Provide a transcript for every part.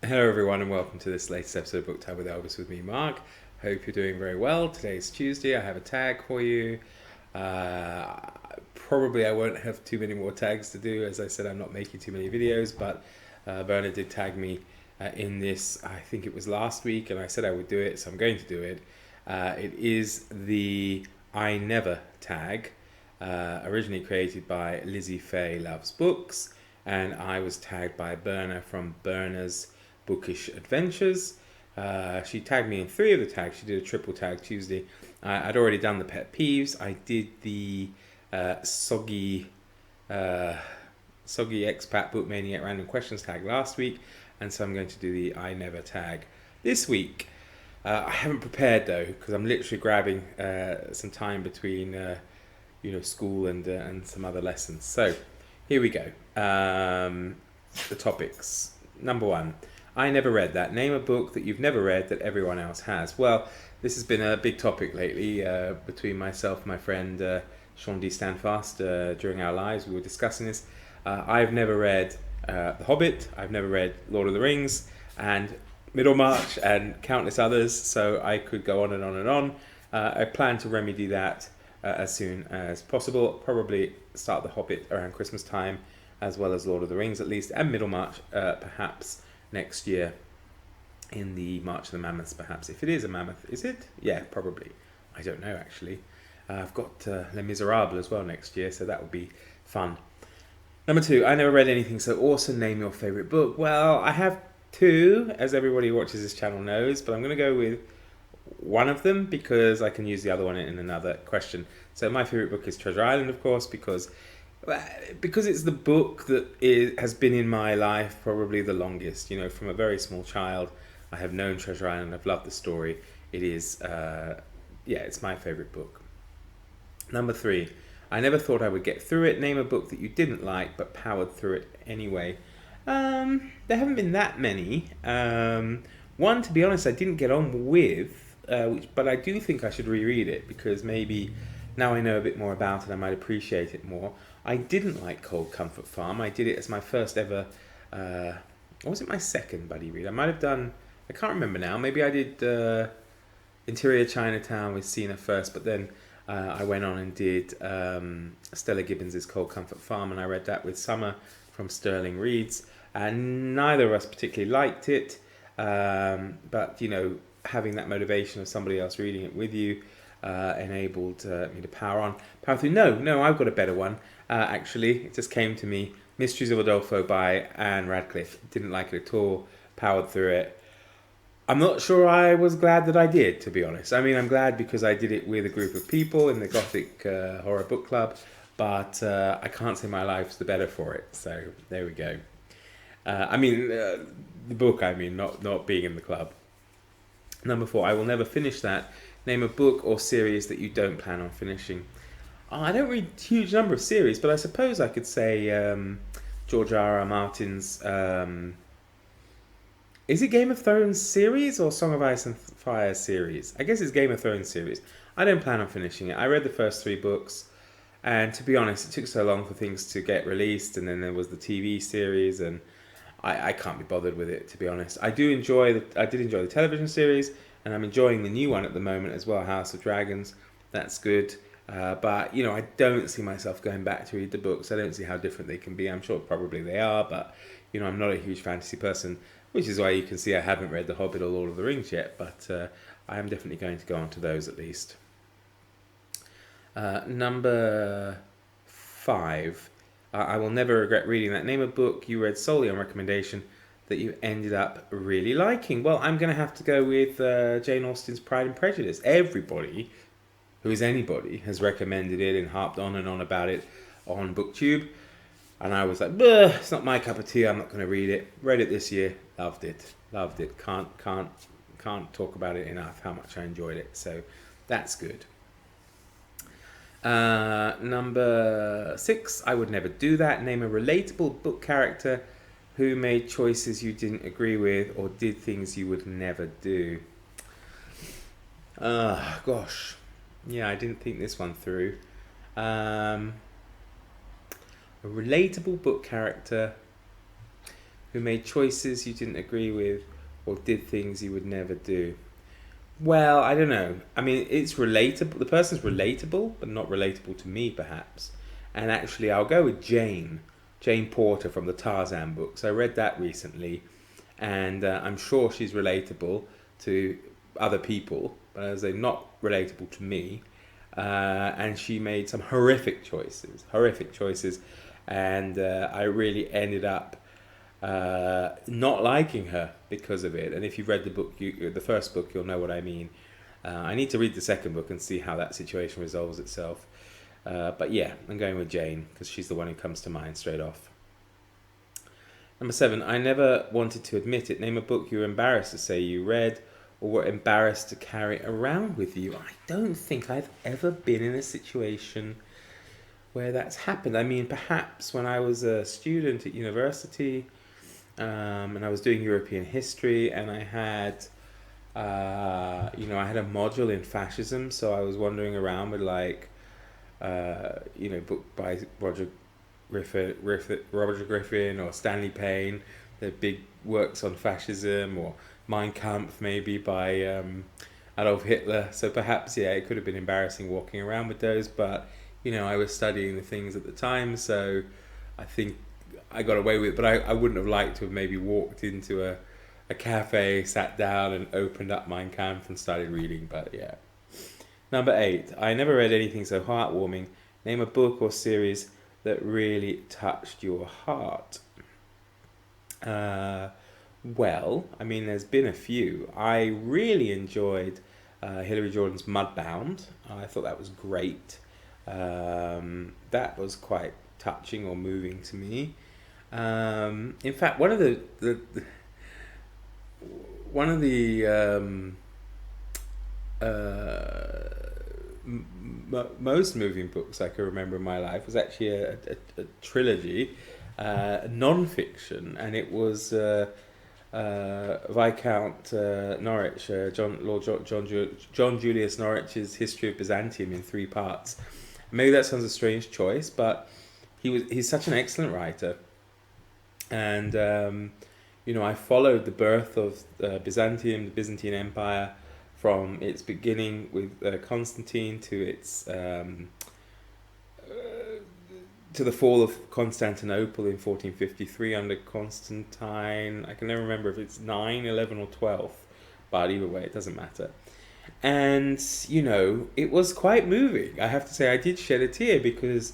Hello everyone and welcome to this latest episode of Book Time with Elvis with me, Mark. Hope you're doing very well. Today's Tuesday. I have a tag for you. Probably I won't have too many more tags to do. As I said, I'm not making too many videos, but Berna did tag me in this. I think it was last week, and I said I would do it, so I'm going to do it. It is the I Never tag, originally created by Lizzie Faye Loves Books, and I was tagged by Berna from Berna's Bookish Adventures. She tagged me in 3 of the tags. She did a triple tag Tuesday. I'd already done the pet peeves. I did the soggy expat book maniac random questions tag last week, and so I'm going to do the I Never tag this week. I haven't prepared though, because I'm literally grabbing some time between school and some other lessons. So here we go. The topics. Number 1. I never read that. Name a book that you've never read that everyone else has. Well, this has been a big topic lately between myself and my friend Sean D. Standfast during our lives. We were discussing this. I've never read The Hobbit. I've never read Lord of the Rings and Middlemarch and countless others. So I could go on and on and on. I plan to remedy that as soon as possible. Probably start The Hobbit around Christmas time, as well as Lord of the Rings at least, and Middlemarch perhaps next year in the March of the Mammoths, perhaps. If it is a mammoth, is it? Yeah, probably. I don't know, actually. I've got Les Miserables as well next year, so that would be fun. Number 2, I never read anything so awesome. Name your favourite book. Well, I have 2, as everybody who watches this channel knows, but I'm going to go with one of them because I can use the other one in another question. So my favourite book is Treasure Island, of course, because it's the book that has been in my life probably the longest. From a very small child, I have known Treasure Island. I've loved the story. It is, it's my favourite book. Number 3, I never thought I would get through it. Name a book that you didn't like but powered through it anyway. There haven't been that many. One, to be honest, I didn't get on with, but I do think I should reread it because maybe now I know a bit more about it, I might appreciate it more. I didn't like Cold Comfort Farm. I did it as my first ever, or was it my second buddy read? I might have done, I can't remember now. Maybe I did Interior Chinatown with Cena first, but then I went on and did Stella Gibbons' Cold Comfort Farm, and I read that with Summer from Sterling Reads, and neither of us particularly liked it, but having that motivation of somebody else reading it with you enabled me to power through. No, I've got a better one. Actually, it just came to me. Mysteries of Udolpho by Anne Radcliffe. Didn't like it at all. Powered through it. I'm not sure I was glad that I did, to be honest. I mean, I'm glad because I did it with a group of people in the Gothic Horror Book Club, but I can't say my life's the better for it. So there we go. The book, not being in the club. Number 4, I will never finish that. Name a book or series that you don't plan on finishing. I don't read a huge number of series, but I suppose I could say George R.R. Martin's... is it Game of Thrones series or Song of Ice and Fire series? I guess it's Game of Thrones series. I don't plan on finishing it. I read the first 3 books, and to be honest, it took so long for things to get released, and then there was the TV series, and I can't be bothered with it, to be honest. I did enjoy the television series, and I'm enjoying the new one at the moment as well, House of Dragons. That's good. But, I don't see myself going back to read the books. I don't see how different they can be. I'm sure probably they are, but, I'm not a huge fantasy person, which is why you can see I haven't read The Hobbit or Lord of the Rings yet, but I am definitely going to go on to those at least. Number 5. I will never regret reading that. Name a book you read solely on recommendation that you ended up really liking. Well, I'm going to have to go with Jane Austen's Pride and Prejudice. Everybody who is anybody has recommended it and harped on and on about it on BookTube, and I was like, it's not my cup of tea, I'm not going to read it. Read it this year, loved it. Can't talk about it enough how much I enjoyed it, so that's good. Number 6, I would never do that. Name a relatable book character who made choices you didn't agree with or did things you would never do. Gosh. Yeah, I didn't think this one through. A relatable book character who made choices you didn't agree with or did things you would never do? Well, I don't know. I mean, it's relatable. The person's relatable, but not relatable to me, perhaps. And actually, I'll go with Jane Porter from the Tarzan books. I read that recently, and I'm sure she's relatable to other people, but as they're not relatable to me. And she made some horrific choices, and I really ended up not liking her because of it. And if you've read the book, the first book, you'll know what I mean. I need to read the second book and see how that situation resolves itself. But yeah, I'm going with Jane because she's the one who comes to mind straight off. Number 7, I never wanted to admit it. Name a book you were embarrassed to say you read or were embarrassed to carry around with you. I don't think I've ever been in a situation where that's happened. I mean, perhaps when I was a student at university, and I was doing European history, and I had, I had a module in fascism, so I was wandering around with book by Roger Griffin or Stanley Payne, the big works on fascism, or Mein Kampf maybe by Adolf Hitler. So perhaps, it could have been embarrassing walking around with those, but I was studying the things at the time, so I think I got away with it. But I wouldn't have liked to have maybe walked into a cafe, sat down and opened up Mein Kampf and started reading, but yeah. Number 8, I never read anything so heartwarming. Name a book or series that really touched your heart. Well, I mean, there's been a few. I really enjoyed Hilary Jordan's Mudbound. I thought that was great. That was quite touching or moving to me. In fact, one of the most moving books I can remember in my life was actually a trilogy, non-fiction, and it was Viscount Norwich, John Julius Norwich's History of Byzantium in 3 parts. Maybe that sounds a strange choice, but he's such an excellent writer, and I followed the birth of Byzantium, the Byzantine Empire, from its beginning with Constantine to its to the fall of Constantinople in 1453 under Constantine. I can never remember if it's 9, 11 or 12, but either way, it doesn't matter. And, it was quite moving. I have to say, I did shed a tear because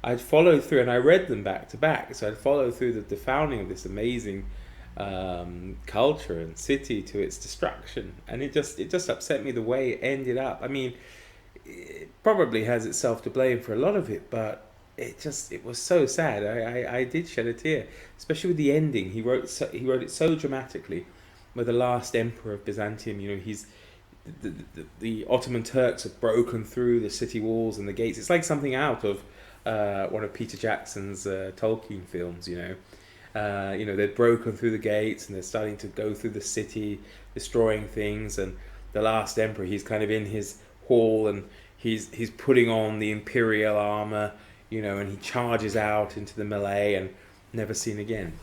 I'd followed through, and I read them back to back, so I'd followed through the founding of this amazing culture and city to its destruction, and it just upset me the way it ended up. I mean, it probably has itself to blame for a lot of it, but it was so sad. I did shed a tear, especially with the ending. He wrote it so dramatically, where the last emperor of Byzantium, he's the Ottoman Turks have broken through the city walls and the gates. It's like something out of one of Peter Jackson's Tolkien films. They've broken through the gates and they're starting to go through the city, destroying things. And the last emperor, he's kind of in his hall and he's putting on the imperial armor, and he charges out into the melee and never seen again.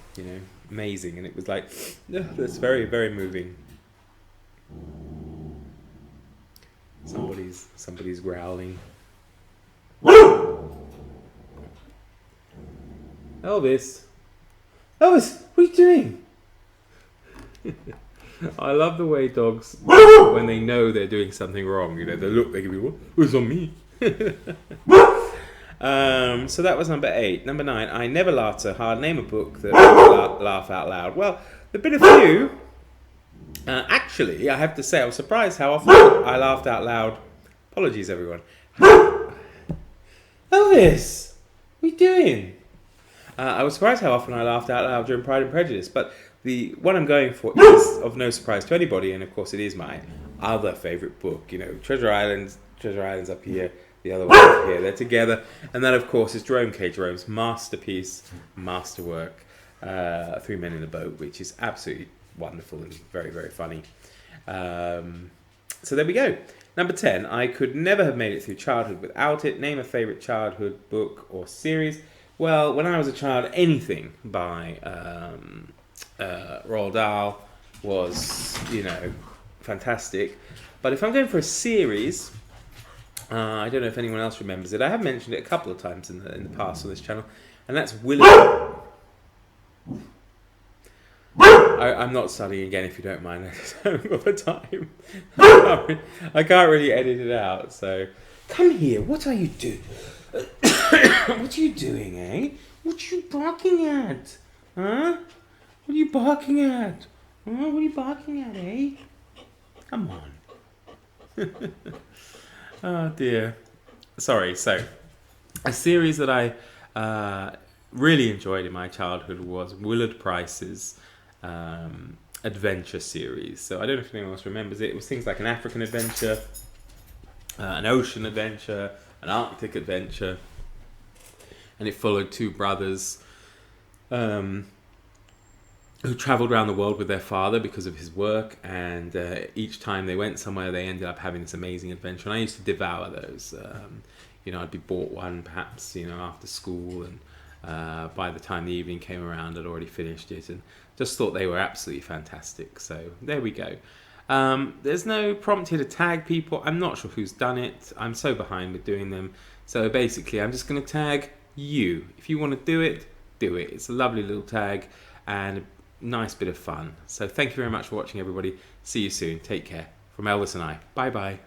Amazing. And it was like, that's very, very moving. Somebody's growling. Elvis, what are you doing? I love the way dogs, when they know they're doing something wrong, they look, they can be, what's on me? So that was number 8. Number 9, I never laughed so hard. Name a book that made me laugh out loud. Well, there've been a few. Actually, I have to say, I was surprised how often I laughed out loud. Apologies, everyone. Elvis, what are you doing? I was surprised how often I laughed out loud during Pride and Prejudice, but the one I'm going for is of no surprise to anybody, and of course it is my other favourite book. Treasure Island's up here, the other one up here. They're together, and that, of course, is Jerome K. Jerome's masterpiece, masterwork, 3 Men in a Boat, which is absolutely wonderful and very, very funny. So there we go. Number 10, I could never have made it through childhood without it. Name a favourite childhood book or series. Well, when I was a child, anything by Roald Dahl was, fantastic. But if I'm going for a series, I don't know if anyone else remembers it. I have mentioned it a couple of times in the past on this channel, and that's Willard. I'm not studying again, if you don't mind. I just haven't got the time. I can't really edit it out. So, come here. What are you doing? What are you doing, eh? What are you barking at? Huh? What are you barking at? Huh? What are you barking at, eh? Come on. Oh dear. Sorry. So, a series that I really enjoyed in my childhood was Willard Price's adventure series. So I don't know if anyone else remembers it. It was things like an African adventure, an ocean adventure, an Arctic adventure, and it followed two brothers who travelled around the world with their father because of his work, and each time they went somewhere they ended up having this amazing adventure, and I used to devour those. I'd be bought one perhaps after school, and by the time the evening came around I'd already finished it and just thought they were absolutely fantastic. So there we go. There's no prompt here to tag people. I'm not sure who's done it. I'm so behind with doing them. So basically I'm just going to tag you. If you want to do it, do it. It's a lovely little tag and a nice bit of fun. So thank you very much for watching, everybody. See you soon. Take care. From Elvis and I. Bye bye.